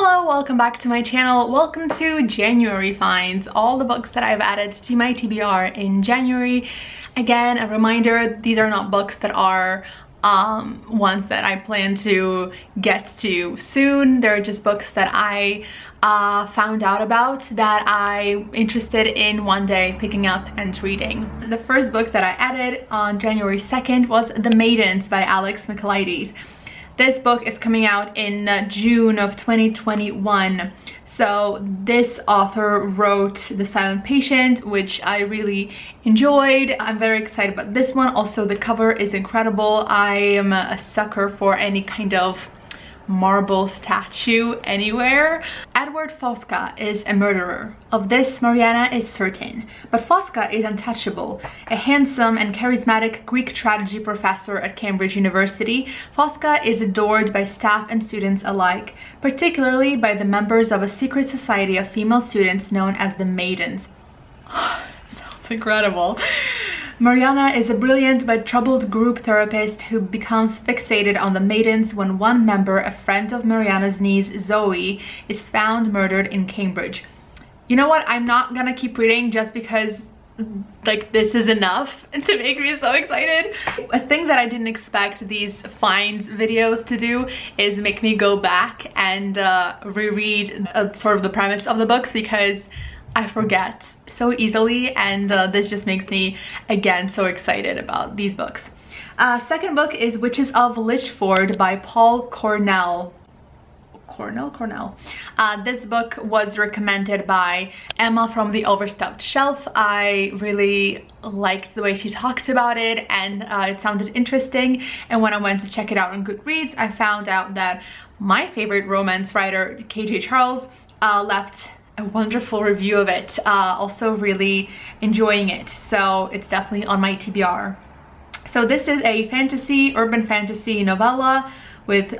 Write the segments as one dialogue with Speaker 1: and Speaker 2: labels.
Speaker 1: Hello, welcome back to my channel. Welcome to January finds, all the books that I've added to my TBR in January. Again, a reminder, these are not books that are ones that I plan to get to soon. They're just books that I found out about that I'm interested in one day picking up and reading. The first book that I added on January 2nd was The Maidens by Alex Michaelides. This book is coming out in June of 2021. So this author wrote The Silent Patient, which I really enjoyed. I'm very excited about this one. Also, the cover is incredible. I am a sucker for any kind of marble statue anywhere. Edward Fosca is a murderer. Of this, Mariana is certain. But Fosca is untouchable. A handsome and charismatic Greek tragedy professor at Cambridge University, Fosca is adored by staff and students alike, particularly by the members of a secret society of female students known as the Maidens. Sounds incredible. Mariana is a brilliant but troubled group therapist who becomes fixated on the Maidens when one member, a friend of Mariana's niece Zoe, is found murdered in Cambridge. You know what? I'm not gonna keep reading just because like this is enough to make me so excited. A thing that I didn't expect these finds videos to do is make me go back and reread sort of the premise of the books, because I forget so easily, and this just makes me again so excited about these books. Second book is Witches of Lishford by Paul Cornell. This book was recommended by Emma from the Overstuffed Shelf. I really liked the way she talked about it, and it sounded interesting. And when I went to check it out on Goodreads, I found out that my favorite romance writer, KJ Charles, left a wonderful review of it. Also really enjoying it, so it's definitely on my TBR. So this is a urban fantasy novella with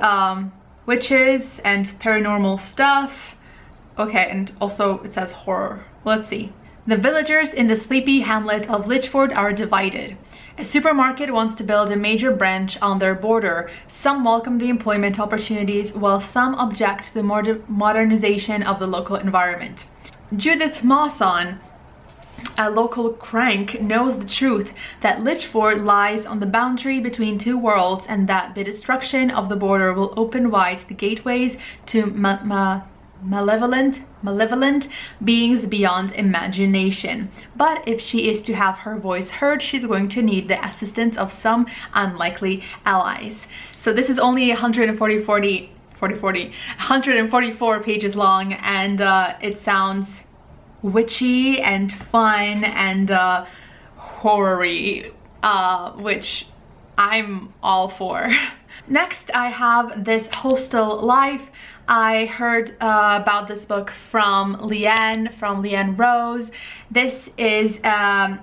Speaker 1: witches and paranormal stuff. Okay, and also it says horror. Let's see. The villagers in the sleepy hamlet of Lichford are divided. A supermarket wants to build a major branch on their border. Some welcome the employment opportunities, while some object to the modernization of the local environment. Judith Mawson, a local crank, knows the truth that Lichford lies on the boundary between two worlds, and that the destruction of the border will open wide the gateways to malevolent beings beyond imagination. But if she is to have her voice heard, she's going to need the assistance of some unlikely allies. So this is only 144 pages long, and it sounds witchy and fun and horror-y, which I'm all for. Next, I have this Hostel Life. I heard about this book from Leanne Rose. This is a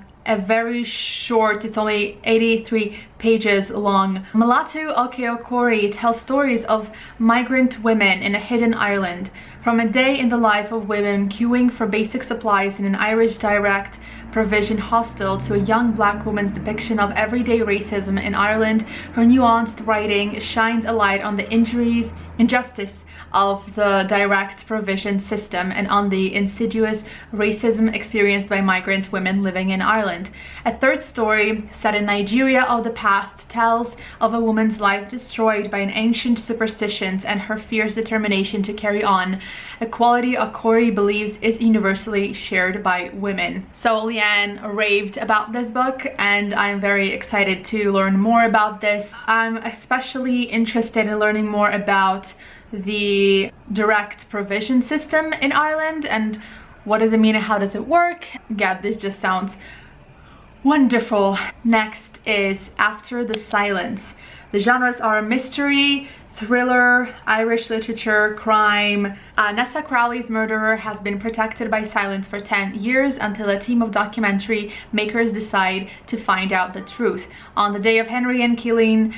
Speaker 1: very short, it's only 83 pages long. Malatu Okeokori tells stories of migrant women in a hidden island. From a day in the life of women queuing for basic supplies in an Irish direct provision hostel to a young black woman's depiction of everyday racism in Ireland, her nuanced writing shines a light on the injustice of the direct provision system and on the insidious racism experienced by migrant women living in Ireland. A third story, set in Nigeria of the past, tells of a woman's life destroyed by an ancient superstitions and her fierce determination to carry on, a quality Ackroyd believes is universally shared by women. So Lianne raved about this book, and I'm very excited to learn more about this. I'm especially interested in learning more about the direct provision system in Ireland and what does it mean and how does it work. Yeah, this just sounds wonderful. Next is After the Silence. The genres are mystery, thriller, Irish literature, crime. Nessa Crowley's murderer has been protected by silence for 10 years until a team of documentary makers decide to find out the truth. On the day of Henry and Keeleen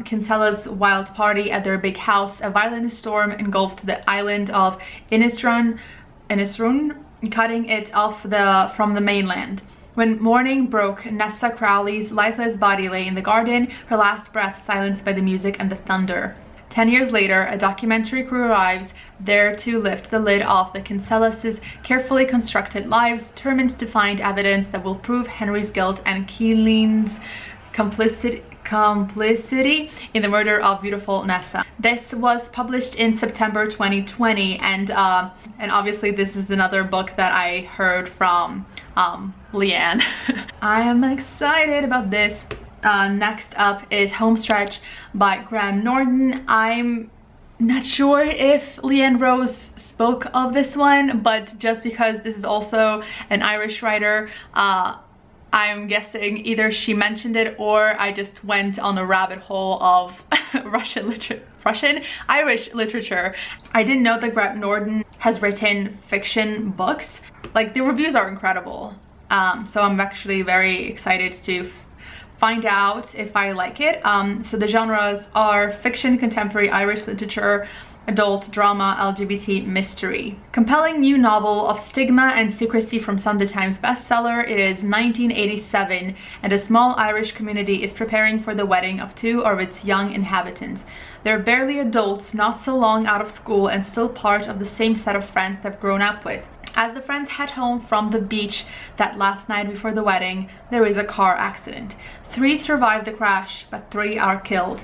Speaker 1: Kinsella's wild party at their big house, a violent storm engulfed the island of Inisrun, cutting it off from the mainland. When morning broke, Nessa Crowley's lifeless body lay in the garden, her last breath silenced by the music and the thunder. 10 years later, a documentary crew arrives there to lift the lid off the Kinsellas' carefully constructed lives, determined to find evidence that will prove Henry's guilt and Keelin's complicity in the murder of beautiful Nessa. This was published in September 2020, and obviously this is another book that I heard from Leanne. I am excited about this. Next up is Homestretch by Graham Norton. I'm not sure if Leanne Rose spoke of this one, but just because this is also an Irish writer, I'm guessing either she mentioned it or I just went on a rabbit hole of Irish literature. I didn't know that Graham Norton has written fiction books. Like, the reviews are incredible. So I'm actually very excited to find out if I like it. So the genres are fiction, contemporary Irish literature, adult drama, LGBT, mystery. Compelling new novel of stigma and secrecy from Sunday Times bestseller. It is 1987 and a small Irish community is preparing for the wedding of two of its young inhabitants. They're barely adults, not so long out of school, and still part of the same set of friends they've grown up with. As the friends head home from the beach that last night before the wedding, there is a car accident. 3 survive the crash, but 3 are killed,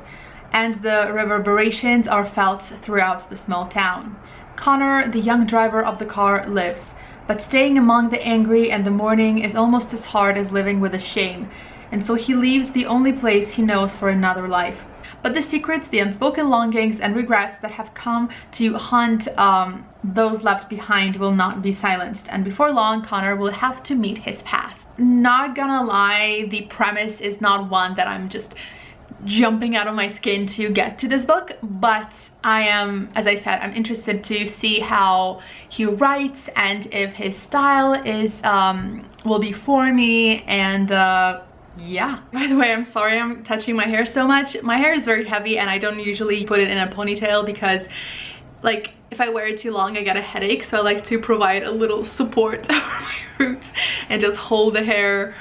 Speaker 1: and the reverberations are felt throughout the small town. Connor, the young driver of the car, lives, but staying among the angry and the mourning is almost as hard as living with the shame, and so he leaves the only place he knows for another life. But the secrets, the unspoken longings and regrets that have come to haunt those left behind will not be silenced, and before long Connor will have to meet his past. Not gonna lie, the premise is not one that I'm just jumping out of my skin to get to this book, but I am, as I said, I'm interested to see how he writes and if his style is will be for me. And yeah. By the way, I'm sorry I'm touching my hair so much. My hair is very heavy and I don't usually put it in a ponytail because, like, if I wear it too long I get a headache, so I like to provide a little support over my roots and just hold the hair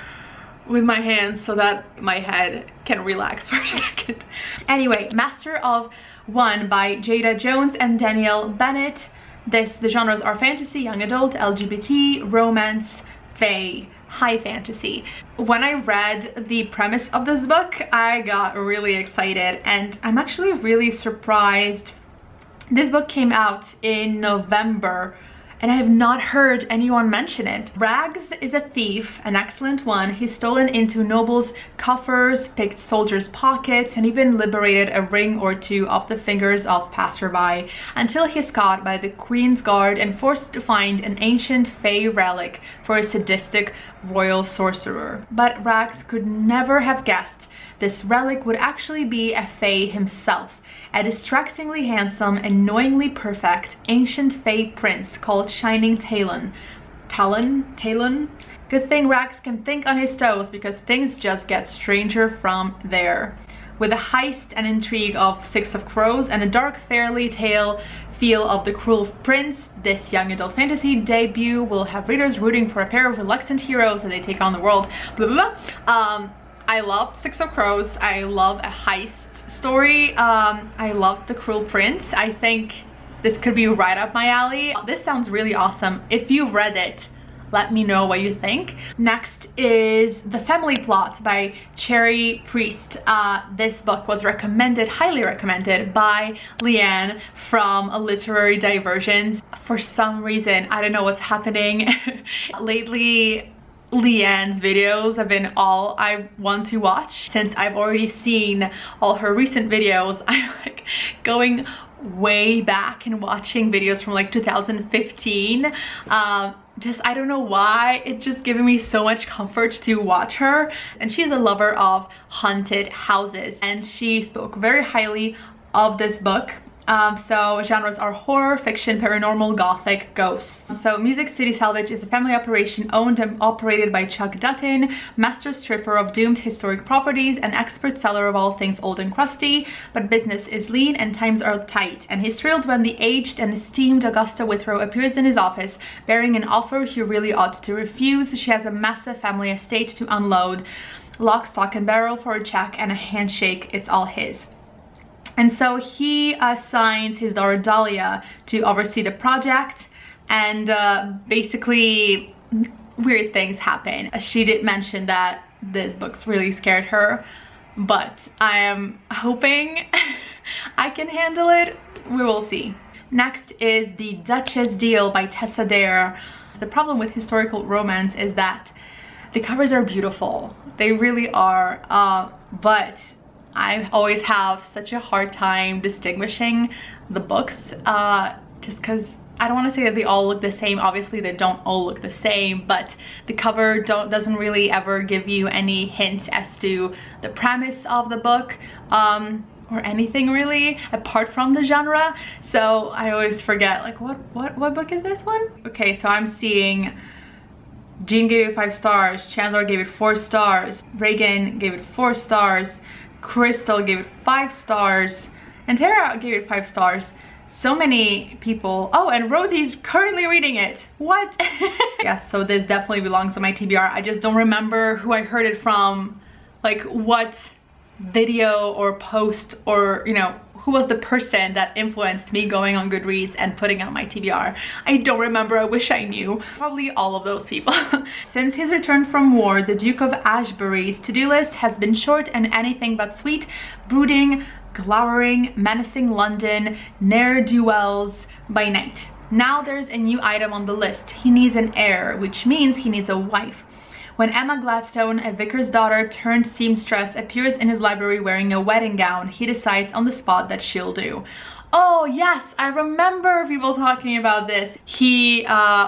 Speaker 1: with my hands so that my head can relax for a second. Anyway, Master of One by Jada Jones and Danielle Bennett. The genres are fantasy, young adult, LGBT, romance, fae, high fantasy. When I read the premise of this book, I got really excited, and I'm actually really surprised. This book came out in November and I have not heard anyone mention it. Rags is a thief, an excellent one. He's stolen into nobles' coffers, picked soldiers' pockets, and even liberated a ring or two off the fingers of passerby, until he's caught by the Queen's Guard and forced to find an ancient fae relic for a sadistic royal sorcerer. But Rags could never have guessed this relic would actually be a fae himself, a distractingly handsome, annoyingly perfect, ancient fae prince called Shining Talon. Talon? Good thing Rags can think on his toes, because things just get stranger from there. With a heist and intrigue of Six of Crows and a dark fairy tale feel of The Cruel Prince, this young adult fantasy debut will have readers rooting for a pair of reluctant heroes as they take on the world. Blah, blah, blah. I love Six of Crows. I love a heist story. I love The Cruel Prince. I think this could be right up my alley. This sounds really awesome. If you've read it, let me know what you think. Next is The Family Plot by Cherry Priest. This book was recommended, highly recommended, by Lianne from Literary Diversions. For some reason, I don't know what's happening. Lately, Leanne's videos have been all I want to watch. Since I've already seen all her recent videos, I'm like going way back and watching videos from like 2015. Just, I don't know why, it's just giving me so much comfort to watch her. And she's a lover of haunted houses, and she spoke very highly of this book. So genres are horror, fiction, paranormal, gothic, ghosts. So Music City Salvage is a family operation owned and operated by Chuck Dutton, master stripper of doomed historic properties, an expert seller of all things old and crusty. But business is lean and times are tight, and he's thrilled when the aged and esteemed Augusta Withrow appears in his office, bearing an offer he really ought to refuse. She has a massive family estate to unload. Lock, stock and barrel for a check and a handshake, it's all his. And so he assigns his daughter Dahlia to oversee the project, and basically weird things happen. She did mention that this book's really scared her, but I am hoping I can handle it. We will see. Next is The Duchess Deal by Tessa Dare. The problem with historical romance is that the covers are beautiful. They really are, but I always have such a hard time distinguishing the books, just because I don't want to say that they all look the same. Obviously they don't all look the same, but the cover doesn't really ever give you any hint as to the premise of the book, or anything really apart from the genre. So I always forget, like, what book is this one? Okay, so I'm seeing Jean gave it 5 stars, Chandler gave it 4 stars, Reagan gave it 4 stars, Crystal gave it 5 stars, and Tara gave it 5 stars. So many people. Oh, and Rosie's currently reading it. What? Yes, so this definitely belongs to my TBR. I just don't remember who I heard it from, like what video or post, or you know, who was the person that influenced me going on Goodreads and putting out my TBR. I don't remember. I wish I knew. Probably all of those people. Since his return from war, the Duke of Ashbury's to-do list has been short and anything but sweet. Brooding, glowering, menacing London, ne'er-do-wells by night. Now there's a new item on the list. He needs an heir, which means he needs a wife. When Emma Gladstone, a vicar's daughter turned seamstress, appears in his library wearing a wedding gown, he decides on the spot that she'll do. Oh yes, I remember people talking about this. He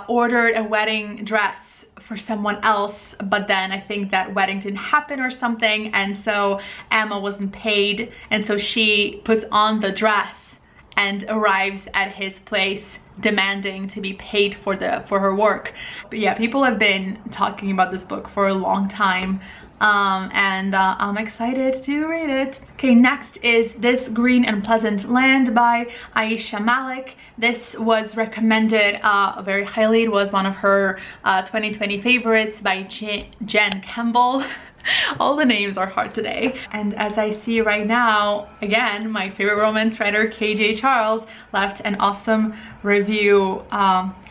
Speaker 1: ordered a wedding dress for someone else, but then I think that wedding didn't happen or something, and so Emma wasn't paid, and so she puts on the dress and arrives at his place demanding to be paid for her work. But yeah, people have been talking about this book for a long time, and I'm excited to read it. Okay, next is This Green and Pleasant Land by Aisha Malik. This was recommended very highly. It was one of her 2020 favorites by Jen Campbell. All the names are hard today. And as I see right now, again, my favorite romance writer KJ Charles left an awesome review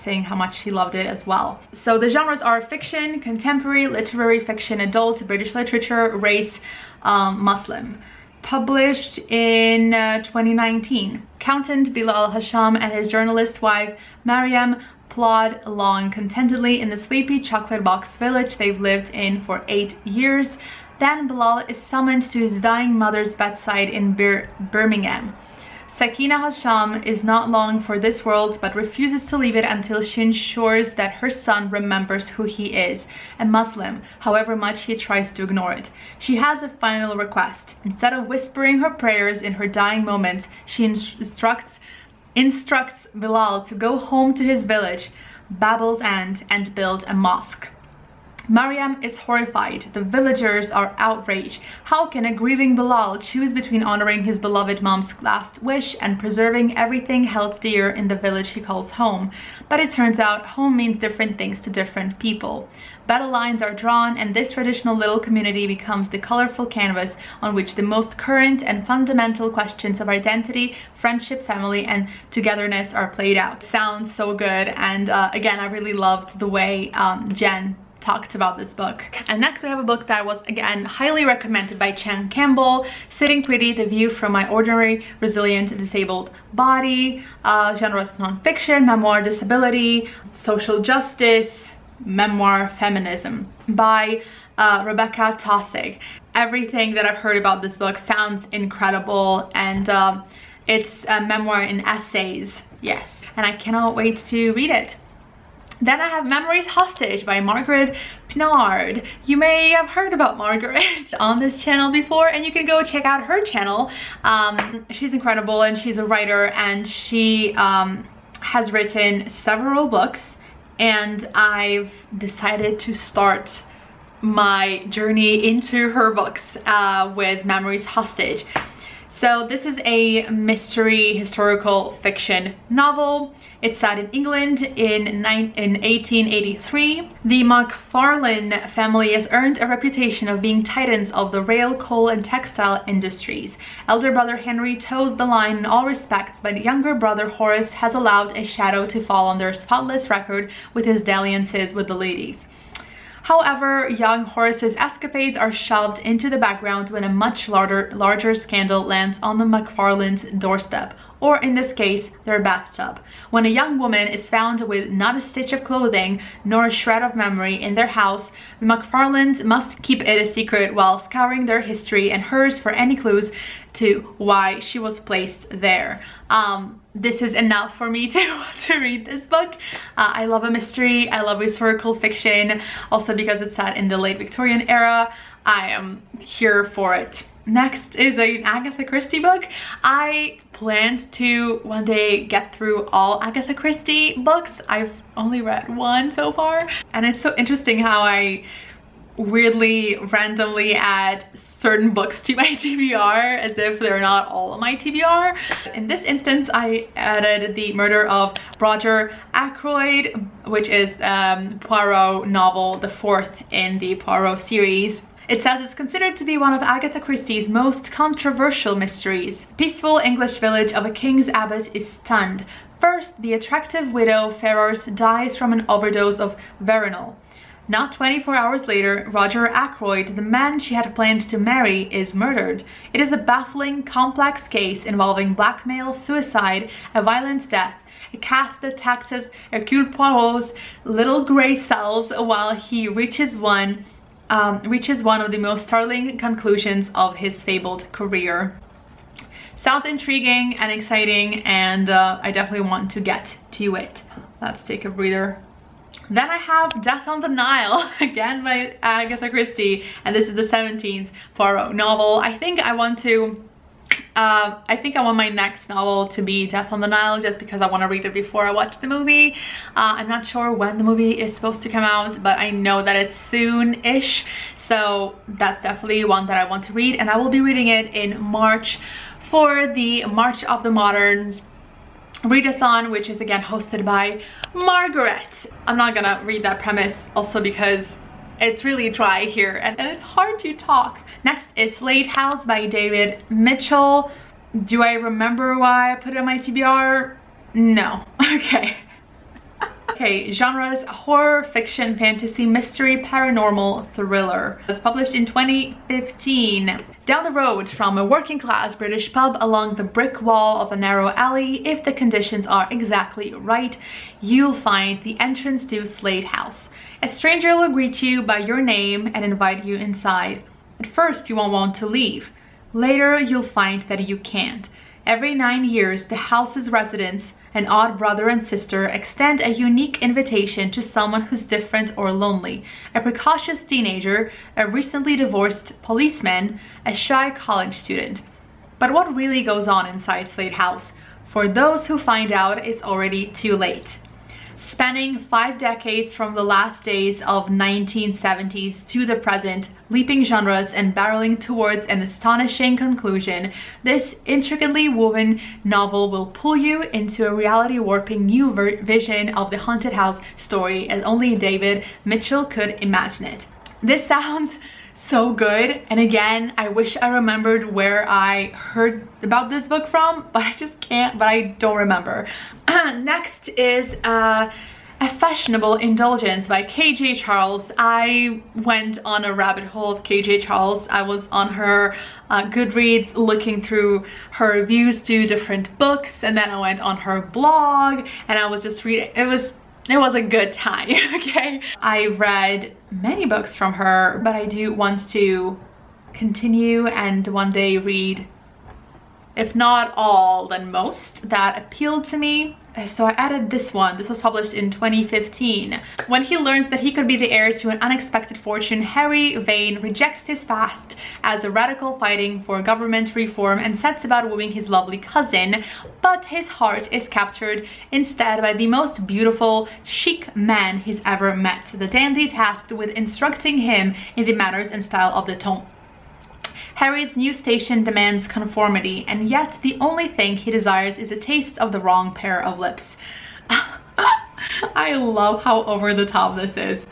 Speaker 1: saying how much he loved it as well. So the genres are fiction, contemporary, literary fiction, adult, British literature, race, Muslim. Published in 2019. Accountant Bilal Hasham and his journalist wife Mariam plod along contentedly in the sleepy chocolate box village they've lived in for 8 years. Then Bilal is summoned to his dying mother's bedside in Birmingham. Sakina Hasham is not long for this world but refuses to leave it until she ensures that her son remembers who he is, a Muslim, however much he tries to ignore it. She has a final request. Instead of whispering her prayers in her dying moments, she instructs Bilal to go home to his village, Babel's End, and build a mosque. Mariam is horrified. The villagers are outraged. How can a grieving Bilal choose between honoring his beloved mom's last wish and preserving everything held dear in the village he calls home? But it turns out home means different things to different people. Battle lines are drawn, and this traditional little community becomes the colorful canvas on which the most current and fundamental questions of identity, friendship, family, and togetherness are played out. Sounds so good, and again, I really loved the way Jen talked about this book. And next we have a book that was again highly recommended by Jen Campbell, Sitting Pretty, The View from My Ordinary Resilient Disabled Body. Genre is non-fiction, memoir, disability, social justice, memoir, feminism by Rebecca Tossig. Everything that I've heard about this book sounds incredible, and it's a memoir in essays, yes, and I cannot wait to read it. Then I have Memories Hostage by Margaret Pinard. You may have heard about Margaret on this channel before, and you can go check out her channel. She's incredible, and she's a writer, and she has written several books, and I've decided to start my journey into her books with Memories Hostage. So this is a mystery historical fiction novel. It's set in England in 1883. The McFarlane family has earned a reputation of being titans of the rail, coal, and textile industries. Elder brother Henry toes the line in all respects, but younger brother Horace has allowed a shadow to fall on their spotless record with his dalliances with the ladies. However, young Horace's escapades are shoved into the background when a much larger scandal lands on the McFarlane's doorstep, or in this case, their bathtub, when a young woman is found with not a stitch of clothing nor a shred of memory in their house. The McFarlanes must keep it a secret while scouring their history and hers for any clues to why she was placed there. This is enough for me to read this book. I love a mystery, I love historical fiction, also because it's set in the late Victorian era. I am here for it. Next is an Agatha Christie book. I planned to one day get through all Agatha Christie books. I've only read one so far, and it's so interesting how I weirdly randomly add certain books to my TBR as if they're not all on my TBR. In this instance, I added The Murder of Roger Ackroyd, which is Poirot novel, the 4th in the Poirot series. It says it's considered to be one of Agatha Christie's most controversial mysteries. The peaceful English village of a king's abbot is stunned. First, the attractive widow Ferrars dies from an overdose of veronal. Not 24 hours later, Roger Ackroyd, the man she had planned to marry, is murdered. It is a baffling, complex case involving blackmail, suicide, a violent death, a cast that taxes Hercule Poirot's little grey cells while he reaches one of the most startling conclusions of his fabled career. Sounds intriguing and exciting, and I definitely want to get to it. Let's take a breather. Then I have Death on the Nile, again by Agatha Christie, and this is the 17th Poirot novel. I think I want my next novel to be Death on the Nile, just because I want to read it before I watch the movie. I'm not sure when the movie is supposed to come out, but I know that it's soon-ish, so that's definitely one that I want to read, and I will be reading it in March for the March of the Moderns readathon, which is again hosted by Margaret. I'm not gonna read that premise also because it's really dry here and it's hard to talk. Next is Slade House by David Mitchell. Do I remember why I put it on my TBR? No. Okay. Okay, genres: horror, fiction, fantasy, mystery, paranormal, thriller. It was published in 2015. Down the road from a working-class British pub along the brick wall of a narrow alley, if the conditions are exactly right, you'll find the entrance to Slade House. A stranger will greet you by your name and invite you inside. At first, you won't want to leave. Later, you'll find that you can't. Every 9 years, the house's residents, an odd brother and sister, extend a unique invitation to someone who's different or lonely. A precocious teenager, a recently divorced policeman, a shy college student. But what really goes on inside Slade House? For those who find out, it's already too late. Spanning 5 decades from the last days of 1970s to the present, leaping genres and barreling towards an astonishing conclusion, this intricately woven novel will pull you into a reality-warping new vision of the haunted house story as only David Mitchell could imagine it. This sounds so good, and again, I wish I remembered where I heard about this book from, but I just can't, but I don't remember. Next is A Fashionable Indulgence by KJ Charles. I went on a rabbit hole of KJ Charles. I was on her Goodreads looking through her reviews to different books, and then I went on her blog and I was just reading. It was a good time. Okay, I read many books from her, but I do want to continue and one day read, if not all, then most that appealed to me. So I added this one. This was published in 2015. When he learns that he could be the heir to an unexpected fortune, Harry Vane rejects his past as a radical fighting for government reform and sets about wooing his lovely cousin, but his heart is captured instead by the most beautiful, chic man he's ever met, the dandy tasked with instructing him in the manners and style of the temps. Harry's new station demands conformity, and yet the only thing he desires is a taste of the wrong pair of lips. I love how over the top this is.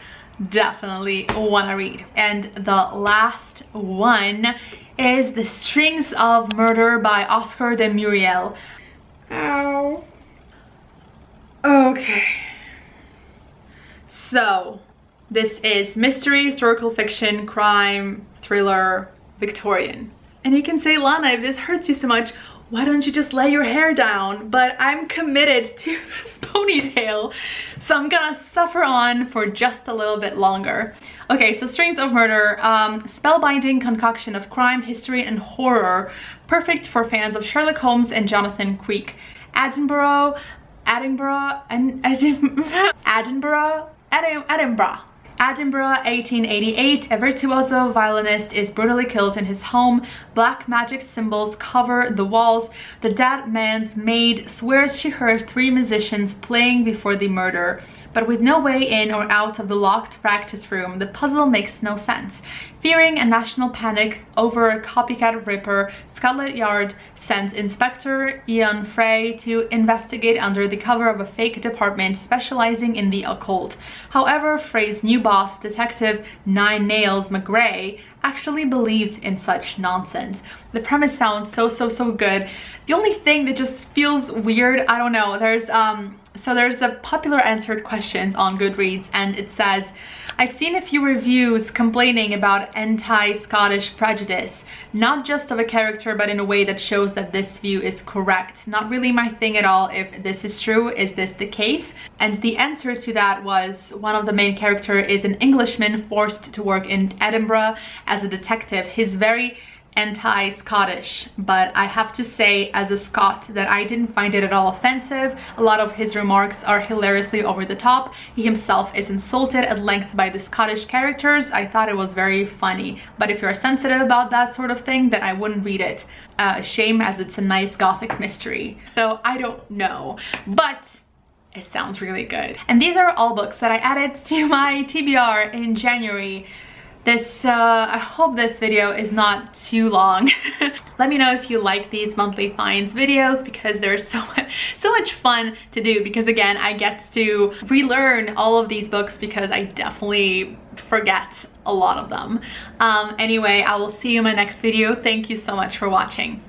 Speaker 1: Definitely wanna read. And the last one is The Strings of Murder by Oscar de Muriel. Ow. Okay. So, this is mystery, historical fiction, crime, thriller, Victorian. And you can say, Lana, if this hurts you so much, why don't you just lay your hair down? But I'm committed to this ponytail, so I'm gonna suffer on for just a little bit longer. Okay, so Strings of Murder, spellbinding concoction of crime, history, and horror, perfect for fans of Sherlock Holmes and Jonathan Creek. Edinburgh, 1888, a virtuoso violinist is brutally killed in his home. Black magic symbols cover the walls. The dead man's maid swears she heard 3 musicians playing before the murder, but with no way in or out of the locked practice room, the puzzle makes no sense. Fearing a national panic over a copycat ripper, Scotland Yard sends Inspector Ian Frey to investigate under the cover of a fake department specializing in the occult. However, Frey's new boss, Detective Nine Nails McGray, actually believes in such nonsense. The premise sounds so good. The only thing that just feels weird, I don't know, there's a popular answered questions on Goodreads, and it says, I've seen a few reviews complaining about anti-Scottish prejudice, not just of a character but in a way that shows that this view is correct. Not really my thing at all. If this is true, is this the case? And the answer to that was, one of the main characters is an Englishman forced to work in Edinburgh as a detective. He's very anti-Scottish, but I have to say as a Scot that I didn't find it at all offensive. A lot of his remarks are hilariously over the top. He himself is insulted at length by the Scottish characters. I thought it was very funny, but if you're sensitive about that sort of thing, then I wouldn't read it. Shame, as it's a nice gothic mystery. So I don't know, but it sounds really good. And these are all books that I added to my TBR in January. I hope this video is not too long. Let me know if you like these monthly finds videos, because they're so much fun to do, because again, I get to relearn all of these books because I definitely forget a lot of them. Anyway, I will see you in my next video. Thank you so much for watching.